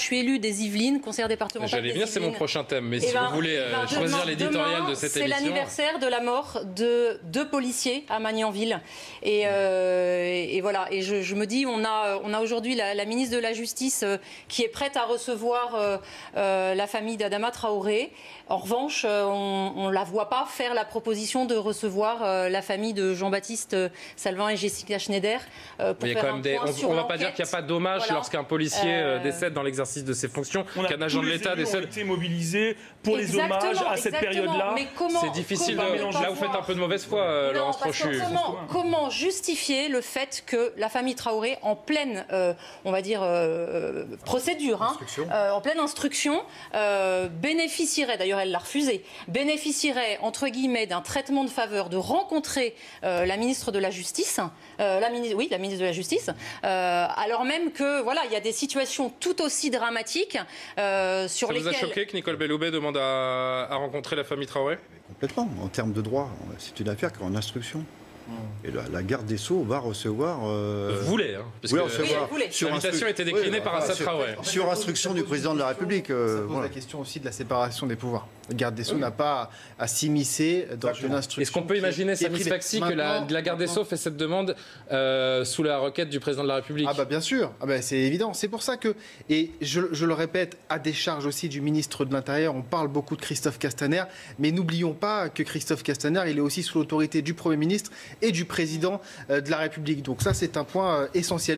je suis élue des Yvelines, conseillère départementale des Yvelines. J'allais venir, c'est mon prochain thème, mais si vous voulez choisir l'éditorial de cette émission... C'est l'anniversaire de la mort de 2 policiers à Magnanville. Et voilà, et je me dis, on a aujourd'hui la ministre de la Justice qui est prête à recevoir la famille d'Adama Traoré. En revanche, on ne la voit pas faire la proposition de recevoir la famille de Jean-Baptiste Salvin et Jessica Schneider pour faire un point sur on ne va l'enquête. pas dire qu'il n'y a pas de dommage lorsqu'un policier décède dans l'exercice de ses fonctions, qu'un agent de l'État décède. On a été mobilisés pour les hommages à cette période-là. C'est difficile. Là, vous faites un peu de mauvaise foi, Laurence Trochu. Comment justifier le fait que la famille Traoré, en pleine, on va dire, procédure, en pleine instruction, bénéficierait, d'ailleurs elle l'a refusé, bénéficierait, entre guillemets, d'un traitement de faveur, de rencontrer la ministre de la Justice, la ministre de la Justice, alors même que, voilà, il y a des situations tout aussi dramatiques sur lesquelles... Ça vous a choqué que Nicole Belloubet demande à rencontrer la famille Traoré? Complètement. En termes de droit, c'est une affaire qui est en instruction. Et la garde des Sceaux va recevoir... Vous voulez, hein, parce que l'invitation a été déclinée par Assad Traoré. Sur instruction du président de la République. Ça pose la question aussi de la séparation des pouvoirs. Le garde des Sceaux n'a pas à s'immiscer dans une instruction. Est-ce qu'on peut imaginer, Samy Sfaxi, que la garde des Sceaux fait cette demande sous la requête du président de la République? Ah bah bien sûr, c'est évident. C'est pour ça que, et je le répète, à décharge aussi du ministre de l'Intérieur, on parle beaucoup de Christophe Castaner, mais n'oublions pas que Christophe Castaner, il est aussi sous l'autorité du Premier ministre et du président de la République. Donc ça, c'est un point essentiel.